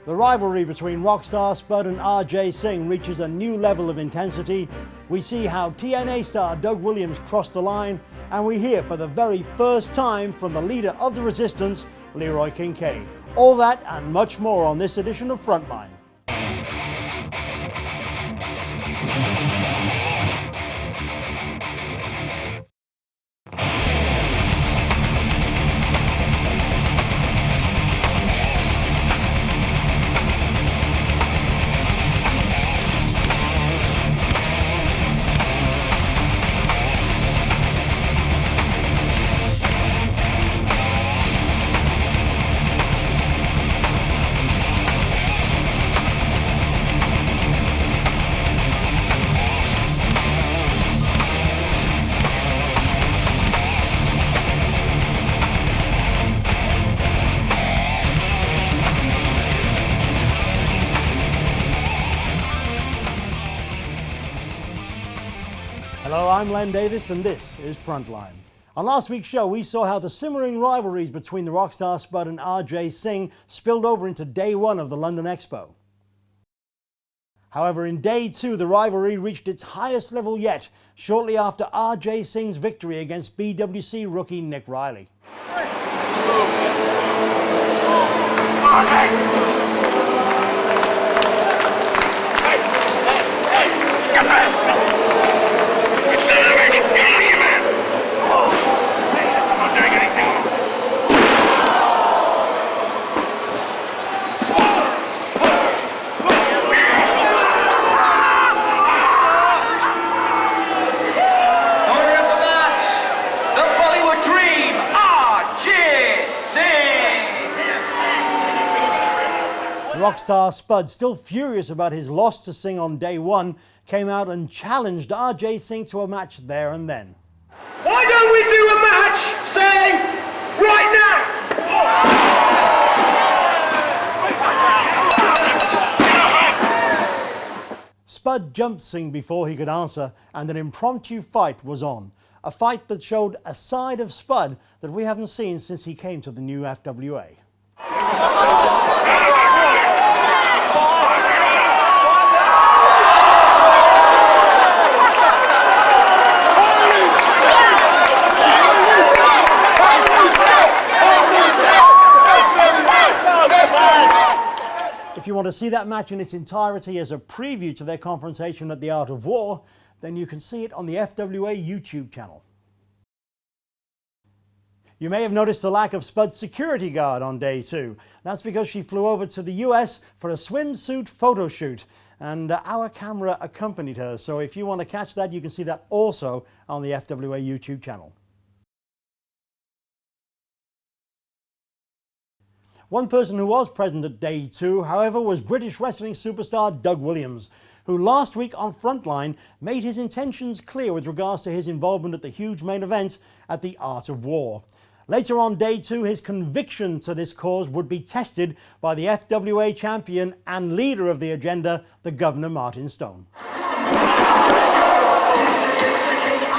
The rivalry between Rockstar, Spud and RJ Singh reaches a new level of intensity. We see how TNA star Doug Williams crossed the line, and we hear for the very first time from the leader of the Resistance, Leeroy Kincaide. All that and much more on this edition of Frontline. Hello, I'm Len Davis and this is Frontline. On last week's show, we saw how the simmering rivalries between the Rockstar, Spud and RJ Singh spilled over into day one of the London Expo. However, in day two, the rivalry reached its highest level yet, shortly after RJ Singh's victory against BWC rookie Nick Riley. Rockstar Spud, still furious about his loss to Singh on day one, came out and challenged RJ Singh to a match there and then. Why don't we do a match, say, right now? Spud jumped Singh before he could answer, and an impromptu fight was on. A fight that showed a side of Spud that we haven't seen since he came to the new FWA. If you want to see that match in its entirety as a preview to their confrontation at the Art of War, then you can see it on the FWA YouTube channel. You may have noticed the lack of Spud's security guard on day two. That's because she flew over to the US for a swimsuit photo shoot, and our camera accompanied her. So if you want to catch that, you can see that also on the FWA YouTube channel. One person who was present at day two, however, was British wrestling superstar Doug Williams, who last week on Frontline made his intentions clear with regards to his involvement at the huge main event at the Art of War. Later on day two, his conviction to this cause would be tested by the FWA champion and leader of the agenda, the Governor Martin Stone.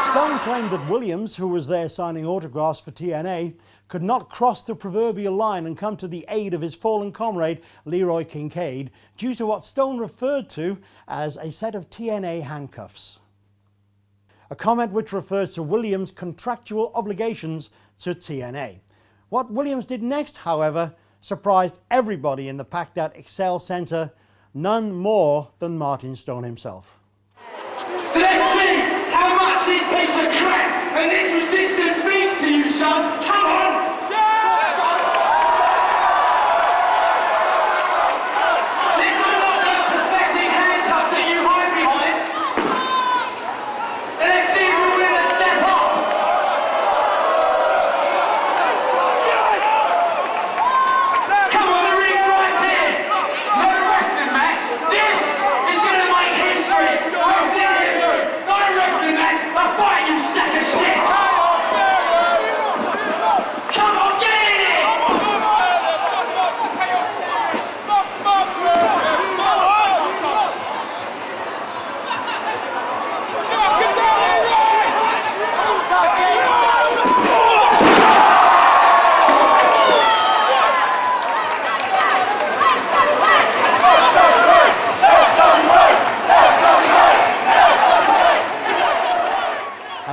Stone claimed that Williams, who was there signing autographs for TNA, could not cross the proverbial line and come to the aid of his fallen comrade, Leeroy Kincaide, due to what Stone referred to as a set of TNA handcuffs. A comment which refers to Williams' contractual obligations to TNA. What Williams did next, however, surprised everybody in the packed-out Excel Centre, none more than Martin Stone himself. So let's see how much this piece of crap and this resistance means to you, son. Come on! Fight, you sack of shit!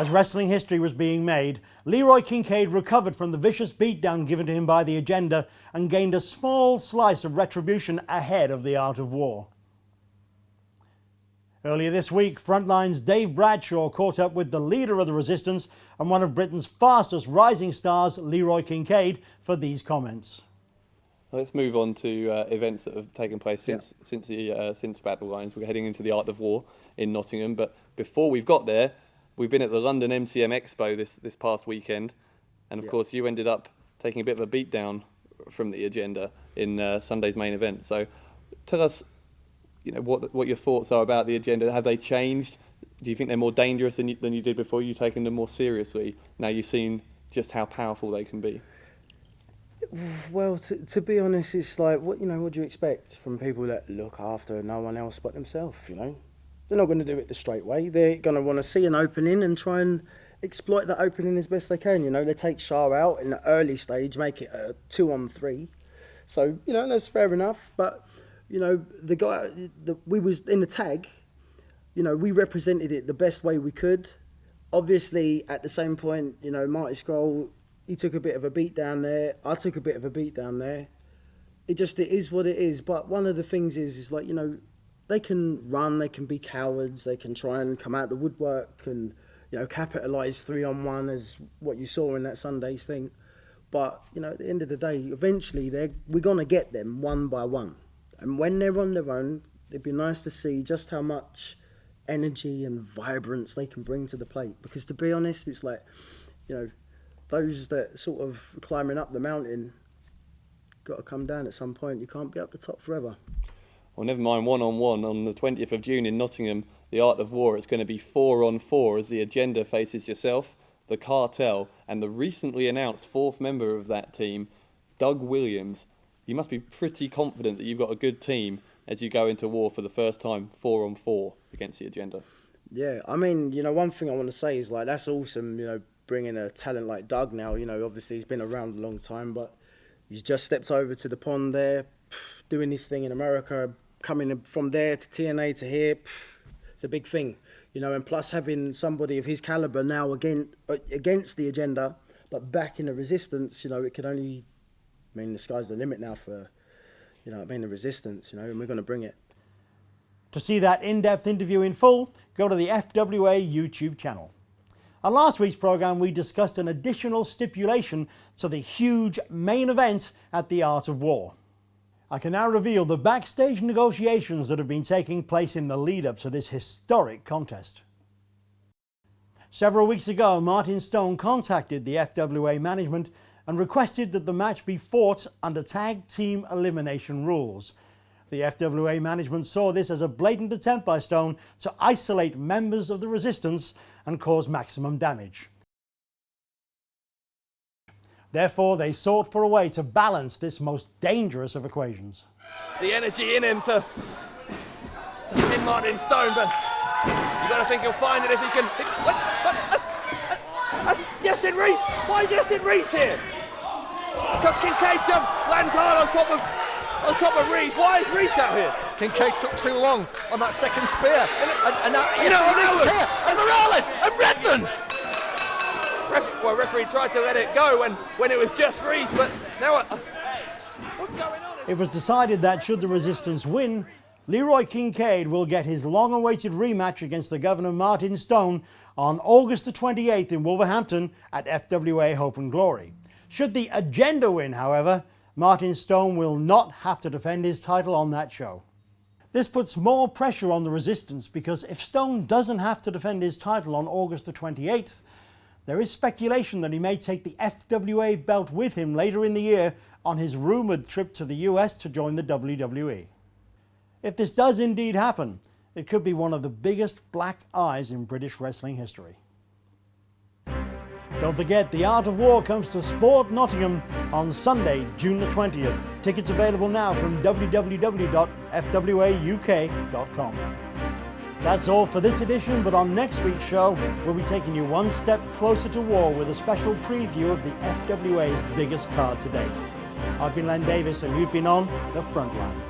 As wrestling history was being made, Leeroy Kincaide recovered from the vicious beatdown given to him by the Agenda and gained a small slice of retribution ahead of the Art of War. Earlier this week, Frontline's Dave Bradshaw caught up with the leader of the Resistance and one of Britain's fastest rising stars, Leeroy Kincaide, for these comments. Let's move on to events that have taken place since Battle Lines. We're heading into the Art of War in Nottingham, but before we've got there, we've been at the London MCM Expo this past weekend, and of course you ended up taking a bit of a beat down from the Agenda in Sunday's main event. So tell us, what your thoughts are about the Agenda. Have they changed? Do you think they're more dangerous than you did before? You've taken them more seriously now you've seen just how powerful they can be. Well, to be honest, it's like what do you expect from people that look after no one else but themselves? They're not going to do it the straight way. They're going to want to see an opening and try and exploit that opening as best they can. They take Shah out in the early stage, make it a 2-on-3. So that's fair enough. But the guy we was in the tag. We represented it the best way we could. Obviously, at the same point, Marty Scroll, he took a bit of a beat down there. I took a bit of a beat down there. It is what it is. But one of the things is like, they can run, they can be cowards, they can try and come out the woodwork and, capitalise 3-on-1 as what you saw in that Sunday's thing. But, at the end of the day, eventually we're going to get them one by one. And when they're on their own, it'd be nice to see just how much energy and vibrance they can bring to the plate. Because to be honest, it's like, those that sort of climbing up the mountain got to come down at some point. You can't be up the top forever. Well, never mind one-on-one. On the 20th of June in Nottingham, the Art of War, it's going to be 4-on-4 as the Agenda faces yourself, the Cartel, and the recently announced fourth member of that team, Doug Williams. You must be pretty confident that you've got a good team as you go into war for the first time, 4-on-4 against the Agenda. Yeah, I mean, one thing I want to say is, like, that's awesome, bringing a talent like Doug now. Obviously he's been around a long time, but he's just stepped over to the pond there, doing this thing in America, coming from there to TNA to here. It's a big thing, and plus having somebody of his caliber now against the Agenda, but back in the Resistance, it could only, the sky's the limit now for, the Resistance, and we're going to bring it. To see that in-depth interview in full, go to the FWA YouTube channel. On last week's programme, we discussed an additional stipulation to the huge main event at the Art of War. I can now reveal the backstage negotiations that have been taking place in the lead-up to this historic contest. Several weeks ago, Martin Stone contacted the FWA management and requested that the match be fought under tag team elimination rules. The FWA management saw this as a blatant attempt by Stone to isolate members of the Resistance and cause maximum damage. Therefore, they sought for a way to balance this most dangerous of equations. The energy in him to pin Martin Stone, but you've got to think he'll find it if he can. That's Justin Reese. Why is Justin Reese here? Kincaide jumps, lands hard on top of Reese. Why is Reese out here? Kincaide took too long on that second spear. And now Reese is here. And Morales and Redmond. Referee tried to let it go when it was just Reese, but now what's going on? It was decided that should the Resistance win, Leeroy Kincaide will get his long-awaited rematch against the Governor Martin Stone on August the 28th in Wolverhampton at FWA Hope and Glory. Should the Agenda win, however, Martin Stone will not have to defend his title on that show. This puts more pressure on the Resistance because if Stone doesn't have to defend his title on August the 28th, there is speculation that he may take the FWA belt with him later in the year on his rumoured trip to the US to join the WWE. If this does indeed happen, it could be one of the biggest black eyes in British wrestling history. Don't forget, the Art of War comes to Sport Nottingham on Sunday, June the 20th. Tickets available now from www.fwauk.com. That's all for this edition, but on next week's show, we'll be taking you one step closer to war with a special preview of the FWA's biggest card to date. I've been Len Davies, and you've been on The Front Line.